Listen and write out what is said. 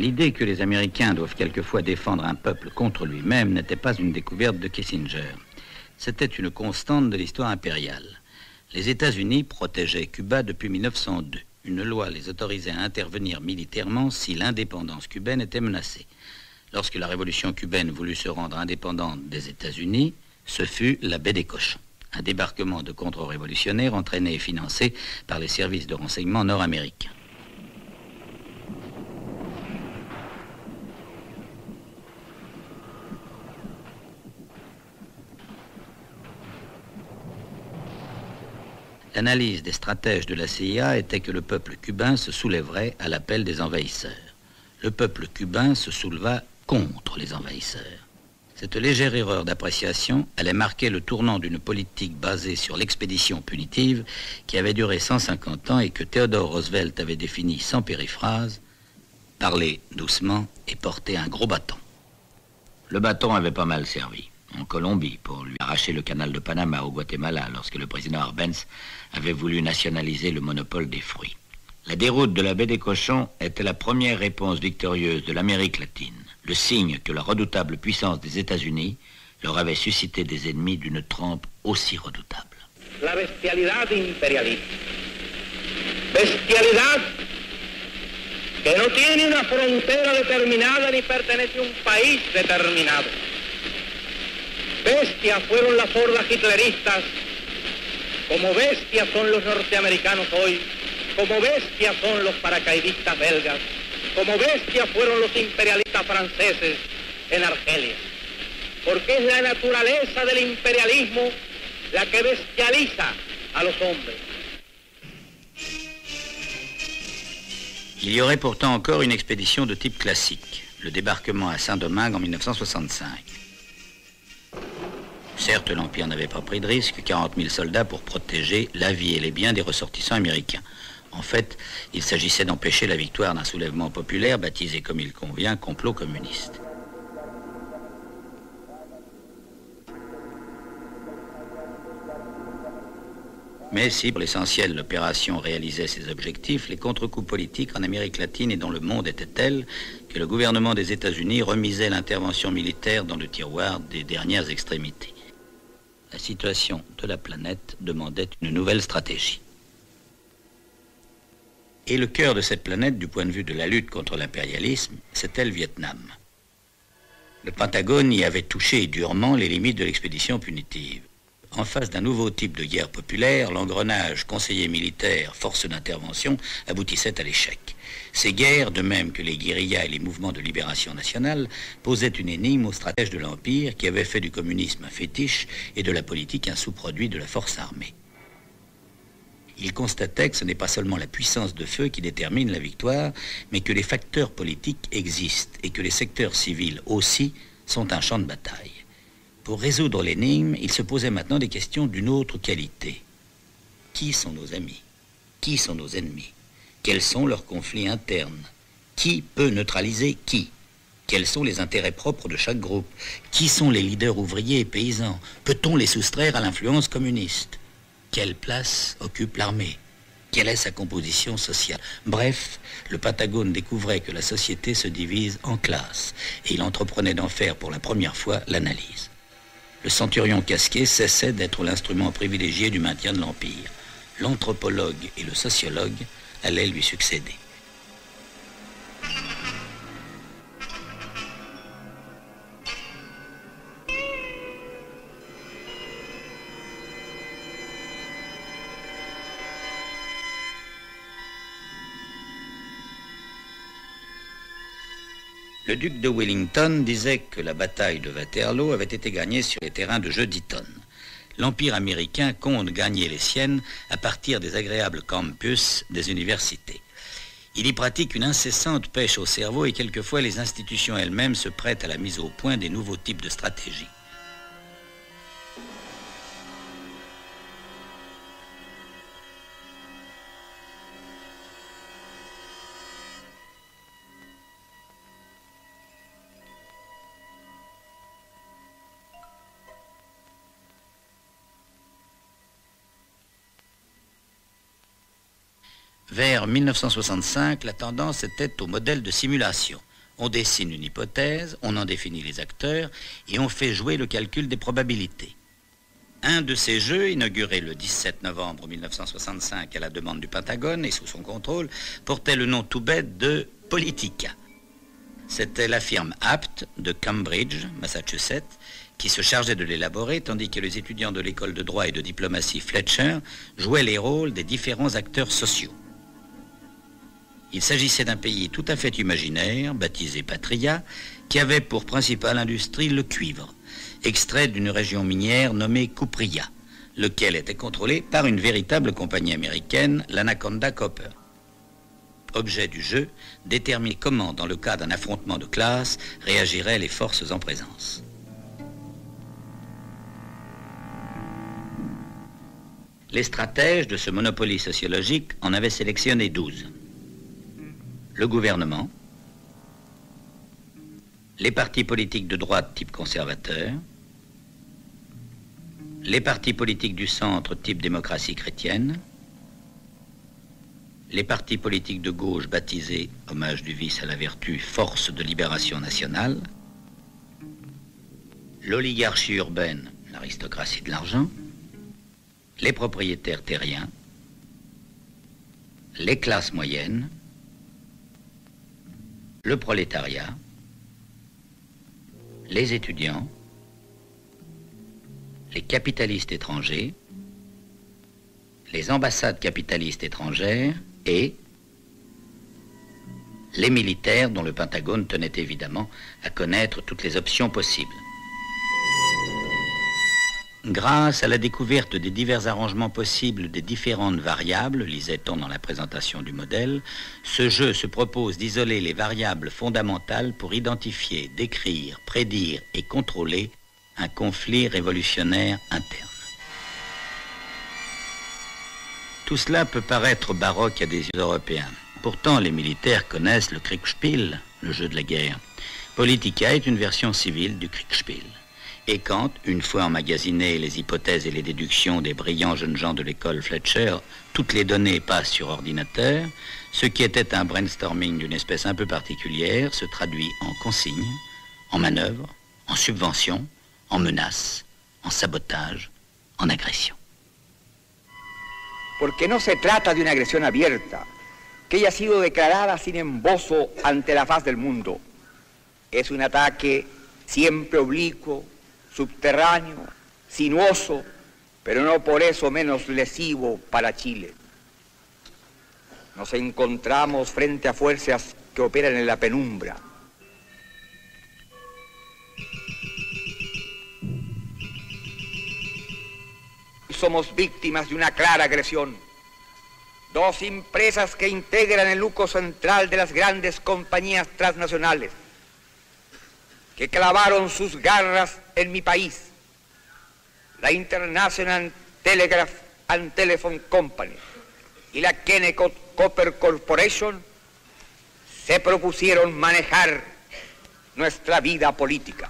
L'idée que les Américains doivent quelquefois défendre un peuple contre lui-même n'était pas une découverte de Kissinger. C'était une constante de l'histoire impériale. Les États-Unis protégeaient Cuba depuis 1902. Une loi les autorisait à intervenir militairement si l'indépendance cubaine était menacée. Lorsque la révolution cubaine voulut se rendre indépendante des États-Unis, ce fut la baie des Cochons, un débarquement de contre-révolutionnaires entraîné et financé par les services de renseignement nord-américains. L'analyse des stratèges de la CIA était que le peuple cubain se soulèverait à l'appel des envahisseurs. Le peuple cubain se souleva contre les envahisseurs. Cette légère erreur d'appréciation allait marquer le tournant d'une politique basée sur l'expédition punitive qui avait duré 150 ans et que Theodore Roosevelt avait défini sans périphrase: parler doucement et porter un gros bâton. Le bâton avait pas mal servi en Colombie pour lui arracher le canal de Panama au Guatemala lorsque le président Arbenz avait voulu nationaliser le monopole des fruits. La déroute de la baie des Cochons était la première réponse victorieuse de l'Amérique latine, le signe que la redoutable puissance des États-Unis leur avait suscité des ennemis d'une trempe aussi redoutable. La bestialidad imperialista. Bestialidad que no tiene una frontera determinada ni pertenece a un país determinado. Bestias fueron las hordas hitleristas, como bestias son los norteamericanos hoy, como bestias son los paracaidistas belgas, como bestias fueron los imperialistas franceses en Argelia. Porque es la naturaleza del imperialismo la que bestializa a los hombres. Il y aurait pourtant encore une expédition de type classique, le débarquement à Saint-Domingue en 1965. Certes, l'Empire n'avait pas pris de risque, 40 000 soldats pour protéger la vie et les biens des ressortissants américains. En fait, il s'agissait d'empêcher la victoire d'un soulèvement populaire baptisé comme il convient complot communiste. Mais si, pour l'essentiel, l'opération réalisait ses objectifs, les contre-coups politiques en Amérique latine et dans le monde étaient tels que le gouvernement des États-Unis remisait l'intervention militaire dans le tiroir des dernières extrémités. La situation de la planète demandait une nouvelle stratégie. Et le cœur de cette planète, du point de vue de la lutte contre l'impérialisme, c'était le Vietnam. Le Pentagone y avait touché durement les limites de l'expédition punitive. En face d'un nouveau type de guerre populaire, l'engrenage conseiller militaire, force d'intervention, aboutissait à l'échec. Ces guerres, de même que les guérillas et les mouvements de libération nationale, posaient une énigme aux stratèges de l'Empire qui avaient fait du communisme un fétiche et de la politique un sous-produit de la force armée. Il constatait que ce n'est pas seulement la puissance de feu qui détermine la victoire, mais que les facteurs politiques existent et que les secteurs civils aussi sont un champ de bataille. Pour résoudre l'énigme, il se posait maintenant des questions d'une autre qualité. Qui sont nos amis? Qui sont nos ennemis? Quels sont leurs conflits internes? Qui peut neutraliser qui? Quels sont les intérêts propres de chaque groupe? Qui sont les leaders ouvriers et paysans? Peut-on les soustraire à l'influence communiste? Quelle place occupe l'armée? Quelle est sa composition sociale? Bref, le Pentagone découvrait que la société se divise en classes et il entreprenait d'en faire pour la première fois l'analyse. Le centurion casqué cessait d'être l'instrument privilégié du maintien de l'Empire. L'anthropologue et le sociologue allaient lui succéder. Le duc de Wellington disait que la bataille de Waterloo avait été gagnée sur les terrains de jeu d'Eton. L'Empire américain compte gagner les siennes à partir des agréables campus des universités. Il y pratique une incessante pêche au cerveau et quelquefois les institutions elles-mêmes se prêtent à la mise au point des nouveaux types de stratégies. Vers 1965, la tendance était au modèle de simulation. On dessine une hypothèse, on en définit les acteurs et on fait jouer le calcul des probabilités. Un de ces jeux, inauguré le 17 novembre 1965 à la demande du Pentagone et sous son contrôle, portait le nom tout bête de Politica. C'était la firme Apt de Cambridge, Massachusetts, qui se chargeait de l'élaborer, tandis que les étudiants de l'école de droit et de diplomatie Fletcher jouaient les rôles des différents acteurs sociaux. Il s'agissait d'un pays tout à fait imaginaire, baptisé Patria, qui avait pour principale industrie le cuivre, extrait d'une région minière nommée Cupria, lequel était contrôlé par une véritable compagnie américaine, l'Anaconda Copper. Objet du jeu, déterminer comment, dans le cas d'un affrontement de classe, réagiraient les forces en présence. Les stratèges de ce monopoly sociologique en avaient sélectionné 12. Le gouvernement, les partis politiques de droite type conservateur, les partis politiques du centre type démocratie chrétienne, les partis politiques de gauche baptisés, hommage du vice à la vertu, Force de libération nationale, l'oligarchie urbaine, l'aristocratie de l'argent, les propriétaires terriens, les classes moyennes, le prolétariat, les étudiants, les capitalistes étrangers, les ambassades capitalistes étrangères et les militaires dont le Pentagone tenait évidemment à connaître toutes les options possibles. Grâce à la découverte des divers arrangements possibles des différentes variables, lisait-on dans la présentation du modèle, ce jeu se propose d'isoler les variables fondamentales pour identifier, décrire, prédire et contrôler un conflit révolutionnaire interne. Tout cela peut paraître baroque à des yeux européens. Pourtant, les militaires connaissent le Kriegspiel, le jeu de la guerre. Politica est une version civile du Kriegspiel. Et quand, une fois emmagasinées les hypothèses et les déductions des brillants jeunes gens de l'école Fletcher, toutes les données passent sur ordinateur, ce qui était un brainstorming d'une espèce un peu particulière se traduit en consignes, en manœuvres, en subventions, en menaces, en sabotage, en agression. Porque no se trata de una agresión abierta, que haya sido declarada sin embozo ante la faz del mundo. Es un ataque siempre oblicuo, subterráneo, sinuoso, pero no por eso menos lesivo para Chile. Nos encontramos frente a fuerzas que operan en la penumbra. Somos víctimas de una clara agresión. Dos empresas que integran el núcleo central de las grandes compañías transnacionales, que clavaron sus garras en mi país, la International Telegraph and Telephone Company y la Kennecott Copper Corporation, se propusieron manejar nuestra vida política.